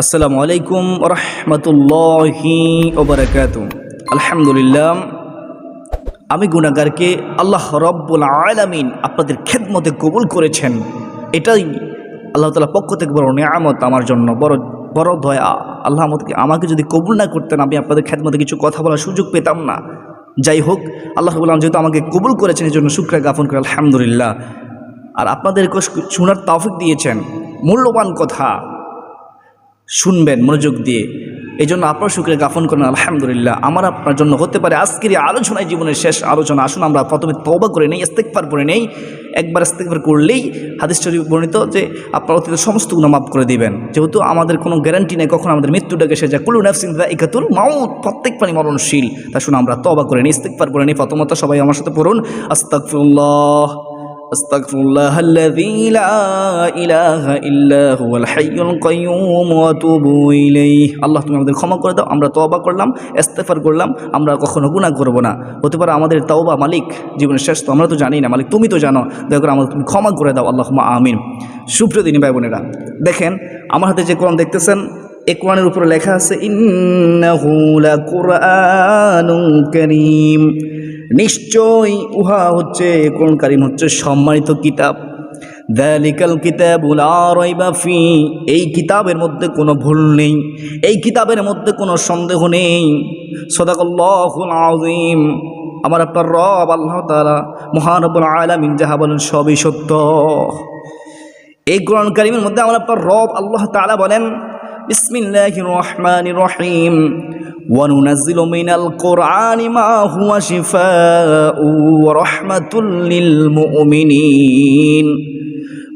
আসসালামু আলাইকুম রহমতুল্লাহি ওবারাকাতু। আলহামদুলিল্লাহ, আমি গুনাহগারকে আল্লাহ রব্বুল আলামিন আপনাদের খেদমতে কবুল করেছেন। এটাই আল্লাহ তাআলার পক্ষ থেকে বড় নিয়ামত, আমার জন্য বড় বড় দয়া। আল্লাহ আমাকে যদি কবুল না করতেন, আমি আপনাদের খেদমতে কিছু কথা বলার সুযোগ পেতাম না। যাই হোক, আল্লাহ রাব্বুল আলামিন যেহেতু আমাকে কবুল করেছেন, এই জন্য শুকরিয়া জ্ঞাপন করে আলহামদুলিল্লাহ। আর আপনাদেরকে শোনার তৌফিক দিয়েছেন, মূল্যবান কথা শুনবেন মনোযোগ দিয়ে, এই জন্য আপনার শুকরিয়া জ্ঞাপন করেন আলহামদুলিল্লাহ। আমার আপনার জন্য হতে পারে আজকের এই আলোচনায় জীবনের শেষ আলোচনা। আসুন আমরা প্রথমে তওবা করে নেই, ইস্তেগফার করে নেই। একবার ইস্তেগফার করলেই হাদিস শরীফ বর্ণিত যে আপনার অতীতের সমস্ত গুনাহ মাফ করে দিবেন। যেহেতু আমাদের কোনো গ্যারান্টি নেই কখন আমাদের মৃত্যুটাকে এসে যায়। কুল্লু নাফসিন যায়িকাতুল মাউত, প্রত্যেক প্রাণী মরণশীল। তা শুনে আমরা তওবা করে নিই, ইস্তেগফার করে নিই। প্রথমত সবাই আমার সাথে পড়ুন, আস্তাগফিরুল্লাহ আস্তাগফিরুল্লাহাল্লাযী লা ইলাহা ইল্লা হুয়াল হাইয়ুল কাইয়্যুম ওয়া আতুবু ইলাইহি। আল্লাহ তুমি আমাদের ক্ষমা করে দাও। আমরা তওবা করলাম, ইস্তেগফার করলাম, আমরা কখনো গুনাহ করব না। হতে পারে আমাদের তওবা মালিক জীবনের শেষ, তো আমরা তো জানি না, মালিক তুমি তো জানো। দয়া করে আমাদের তুমি ক্ষমা করে দাও, আল্লাহুম্মা আমিন। সুপ্রিয় দিনী ভাই বোনেরা, দেখেন আমার হাতে যে কোরআন দেখতেছেন, এই কোরআনের উপরে লেখা আছে ইন্নাহু লাকুরআনুন কারীম। নিশ্চয় উহা হচ্ছে কোরআন কারীম হচ্ছে সম্মানিত কিতাব। যালিকাল কিতাবু লা রাইবা ফি, এই কিতাবের মধ্যে কোনো ভুল নেই, এই কিতাবের মধ্যে কোনো সন্দেহ নেই। সাদাকাল্লাহুল আযীম। আমার আপনার রব আল্লাহ তাআলা মহান রব্বুল আলামিন যাহা বলেন সবই সত্য। এই কোরআন কারীমের মধ্যে আমার আপনার রব আল্লাহ তাআলা বলেন, বিসমিল্লাহির রহমানির রহিম, ওয়ানুনাজ্জিলু মিনাল কুরআনি মা হুয়া শিফাউ ওয়া রাহমাতুল লিল মুমিনিন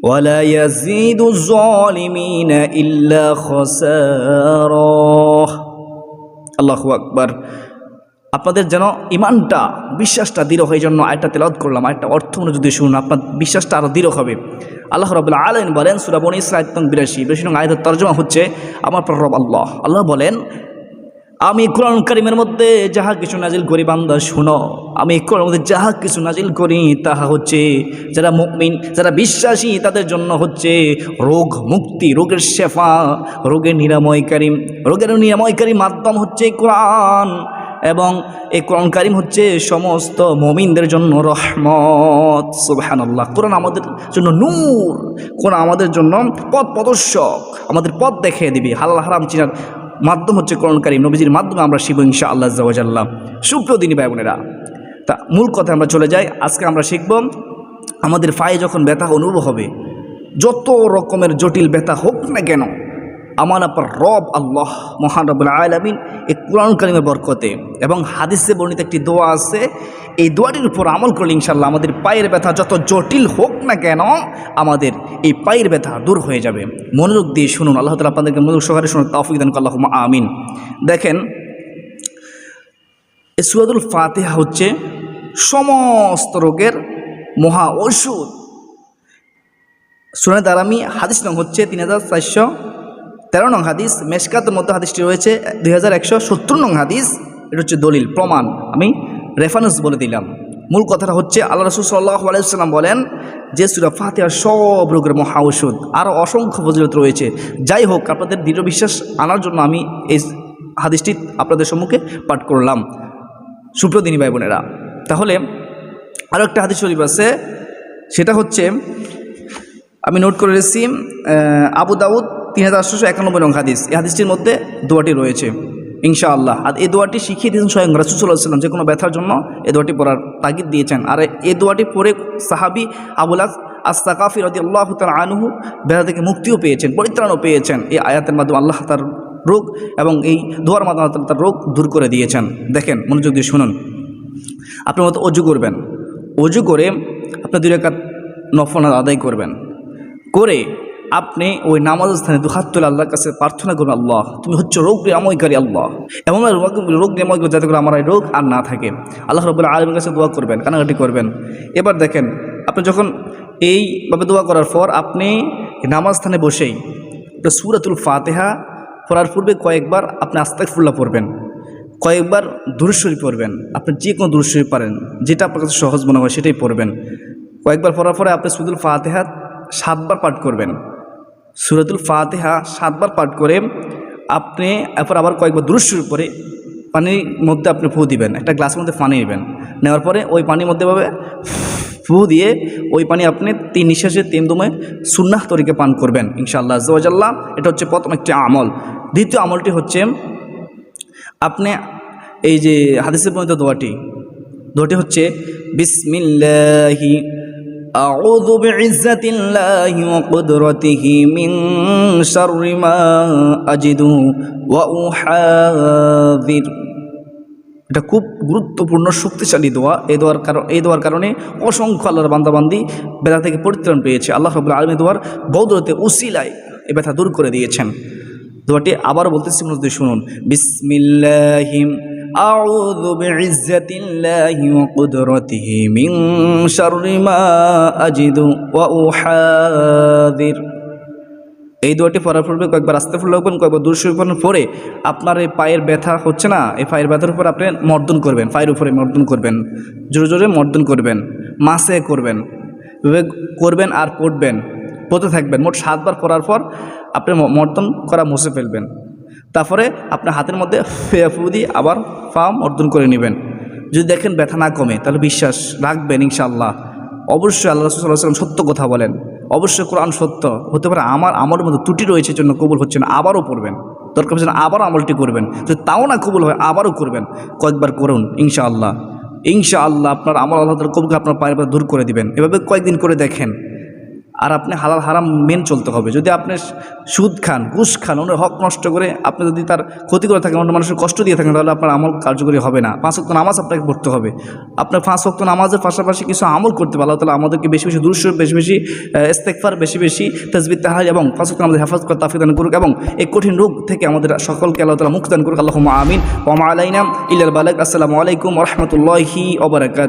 ওয়া লা ইয়াজিদুজ যালিমিনা ইল্লা খাসারা। আল্লাহু আকবার। আপনাদের যেন ইমানটা, বিশ্বাসটা দৃঢ় হয়, জন্য আয়াতটা তেলাওয়াত করলাম। আয়াতটা অর্থ যদি শুনুন, আপনার বিশ্বাসটা আরও দৃঢ় হবে। আল্লাহ রাব্বুল আলামিন বলেন সূরা বনী ইসরাঈল 82 নং আয়াতের তরজমা হচ্ছে, আমার রব আল্লাহ বলেন, আমি কোরআন কারীমের মধ্যে যাহা কিছু নাজিল করি বান্দা শুনো, আমি কোরআনের মধ্যে যাহা কিছু নাজিল করি তাহা হচ্ছে যারা মুমিন, যারা বিশ্বাসী তাদের জন্য হচ্ছে রোগ মুক্তি, রোগের শেফা, রোগের নিরাময়কারী, রোগের নিরাময়কারী মাধ্যম হচ্ছে কোরআন। এবং এই কোরআন কারীম হচ্ছে সমস্ত মুমিনদের জন্য রহমত। সুবহানাল্লাহ। কোরআন আমাদের জন্য নূর, কোরআন আমাদের জন্য পথ প্রদর্শক, আমাদের পথ দেখিয়ে দিবে। হালাল হারাম চিনার মাধ্যম হচ্ছে কোরআন কারীম। নবীজির মাধ্যমে আমরা শিখব ইনশাআল্লাহ আযজা ওয়া জাল্লা। সুপ্রিয় দিনী ভাই বোনেরা, তা মূল কথা আমরা চলে যাই। আজকে আমরা শিখব, আমাদের পায়ে যখন ব্যথা অনুভব হবে, যত রকমের জটিল ব্যথা হোক না কেন, আমার আপনার রব আল্লাহ মহান রব্বুল আলামিন এই কোরআন কারীমের বরকতে এবং হাদিসে বর্ণিত একটি দোয়া আছে, এই দোয়াটির উপর আমল করলে ইনশাআল্লাহ আমাদের পায়ের ব্যথা যত জটিল হোক না কেন, আমাদের এই পায়ের ব্যথা দূর হয়ে যাবে। মনোযোগ দিয়ে শুনুন, আল্লাহ তাআলা আপনাদেরকে মনোযোগ সহকারে শুনুন, তৌফিক দান করুন, আল্লাহুম্মা আমিন। দেখেন, এই সূরাতুল ফাতিহা হচ্ছে সমস্ত রোগের মহা ঔষধ। সুনানে দারামি হাদিস নং হচ্ছে 3413 নং হাদিস। মেশকাতের মধ্যে হাদিসটি রয়েছে 2170 নং হাদিস। এটা হচ্ছে দলিল, প্রমাণ, আমি রেফারেন্স বলে দিলাম। মূল কথাটা হচ্ছে আল্লাহ রাসূল সাল্লাল্লাহু আলাইহি ওয়াসাল্লাম বলেন যে সূরা ফাতিহা সব রোগের মহা ঔষধ। আরও অসংখ্য ফজিলত রয়েছে। যাই হোক, আপনাদের দৃঢ় বিশ্বাস আনার জন্য আমি এই হাদিসটি আপনাদের সম্মুখে পাঠ করলাম। সুপ্রিয় দিনী ভাই বোনেরা, তাহলে আরও একটা হাদিস শরীফ আছে, সেটা হচ্ছে আমি নোট করে রেখেছি, আবু দাউদ 3891 নং হাদিস। এই হাদিসটির মধ্যে দোয়াটি রয়েছে ইনশাআল্লাহ। আর এই দোয়াটি শিখিয়ে দিয়েছেন স্বয়ং রাসূল সাল্লাল্লাহু আলাইহি ওয়াসাল্লাম। যে কোনো ব্যথার জন্য এই দোয়াটি পড়ার তাগিদ দিয়েছেন। আর এই দোয়াটি পড়ে সাহাবী আবুল আস-সাকাফি রাদিয়াল্লাহু তাআলা আনহু ব্যথা থেকে মুক্তিও পেয়েছেন, পরিত্রাণও পেয়েছেন। এই আয়াতের মাধ্যমে আল্লাহ তার রোগ এবং এই দোয়ার মাধ্যমে আল্লাহ তার রোগ দূর করে দিয়েছেন। দেখেন, মনোযোগ দিয়ে শুনুন। আপনার মতো অজু করবেন, অজু করে আপনি 2 রাকাত নফল আদায় করবেন, করে আপনি ওই নামাজ স্থানে 2 হাত তুলে আল্লাহর কাছে প্রার্থনা করুন, আল্লাহ তুমি হচ্ছে রোগ নিরাময়কারী, আল্লাহ এমন রোগ নিরাময় করে যাতে করে আমার এই রোগ আর না থাকে। আল্লাহ রাব্বুল আলামিনের কাছে দোয়া করবেন, কানাকাটি করবেন। এবার দেখেন, আপনি যখন এইভাবে দোয়া করার পর আপনি নামাজ স্থানে বসেই সূরাতুল ফাতিহা পড়ার পূর্বে কয়েকবার আপনি আস্তাগফিরুল্লাহ পড়বেন, কয়েকবার দুরূদ শরীফ পড়বেন। আপনি যে কোনো দুরূদ শরীফ পারেন, যেটা আপনার কাছে সহজ মনে হয় সেটাই পড়বেন। কয়েকবার পড়ার পরে আপনি সূরাতুল ফাতিহা 7 বার পাঠ করবেন। সূরাতুল ফাতিহা 7 বার পাঠ করে আপনি এরপর আবার কয়েকবার দুরূদ শরীফ পড়ে পানির মধ্যে আপনি ফু দিবেন। একটা গ্লাসের মধ্যে পানি নেবেন, নেওয়ার পরে ওই পানির মধ্যে ভাবে ফু দিয়ে ওই পানি আপনি 3 নিঃশ্বাসে 3 দমে সুন্নাহ তরিকে পান করবেন ইনশাআল্লাহ আজ্জা ওয়া জাল্লা। এটা হচ্ছে প্রথম একটি আমল। দ্বিতীয় আমলটি হচ্ছে আপনি এই যে হাদিসের বর্ণিত দোয়াটি হচ্ছে বিসমিল্লাহি আউযু বিইজ্জাতিল্লাহি ওয়া কুদরাতিহি মিন শাররি মা আজিদু ওয়া উহাযির। এটা খুব গুরুত্বপূর্ণ শক্তিশালী দোয়া। এই দোয়ার কারণে অসংখ্য আল্লাহর বান্দাবান্দি ব্যথা থেকে পরিত্রাণ পেয়েছে। আল্লাহ রাব্বুল আলামিন দোয়ার বদৌলতে উসিলায় এই ব্যথা দূর করে দিয়েছেন। দোয়াটি আবার বলতেছি, মনোযোগ শুনুন। বিসমিল্লাহি আউযু বিইজ্জাতিল্লাহি ওয়া কুদরাতিহি মিন শাররি মা আজিদু ওয়া উহাযির। এই দোয়াটি পড়ার পূর্বে কয়েকবার আস্তাগফিরুল্লাহ পড়বেন, কয়েকবার দুরূদ শরীফ পড়ার পরে আপনার এই পায়ের ব্যথা হচ্ছে না, এই পায়ের ব্যথার উপর আপনি মর্দন করবেন, পায়ের উপরে মর্দন করবেন, জোরে জোরে মর্দন করবেন, মাসে করবেন, এভাবে করবেন আর পড়তে থাকবেন। মোট 7 বার পড়ার পর আপনি মর্দন করা মুছে ফেলবেন। তারপরে আপনার হাতের মধ্যে ফু দিয়ে আবার মর্দন করে নেবেন। যদি দেখেন ব্যথা না কমে তাহলে বিশ্বাস রাখবেন ইনশাআল্লাহ। অবশ্যই আল্লাহ রাসূল সাল্লাল্লাহু আলাইহি ওয়াসাল্লাম সত্য কথা বলেন, অবশ্যই কোরআন সত্য। হতে পারে আমার আমলের মধ্যে ত্রুটি রয়েছে জন্য কবুল হচ্ছে না, আবারও পড়বেন, দরকার হচ্ছে না আবারও আমলটি করবেন। যদি তাও না কবুল হয় আবারও করবেন, কয়েকবার করুন ইনশাআল্লাহ। আপনার আমল আল্লাহ তাআলা কবুল আপনার পায়ের ব্যথা দূর করে দিবেন। এভাবে কয়েকদিন করে দেখেন। আর আপনি হালাল হারাম মেন চলতে হবে। যদি আপনি সুদ খান, ঘুষ খান, অন্যের হক নষ্ট করে আপনি যদি তার ক্ষতি করে থাকেন, অন্য মানুষের কষ্ট দিয়ে থাকেন, তাহলে আপনার আমল কার্যকরী হবে না। 5 ওয়াক্ত নামাজ আপনাকে পড়তে হবে। আপনার 5 ওয়াক্ত নামাজের পাশাপাশি কিছু আমল করতে হবে। আল্লাহ তাআলা আমাদেরকে বেশি বেশি দুরূদ শরীফ, বেশি বেশি ইস্তেগফার, বেশি বেশি তাসবিহ তাহলিল এবং 5 ওয়াক্ত নামাজের হেফাজত করার তাওফীক দান করুক এবং এই কঠিন রোগ থেকে আমাদের সকলকে আল্লাহ তাআলা মুক্তি দান করুক। আল্লাহুম্মা আমিন। ওয়া মা আলাইনা ইল্লাল বালাগ। আসসালামু আলাইকুম ওয়া রাহমাতুল্লাহি ওয়া বারাকাতুহু।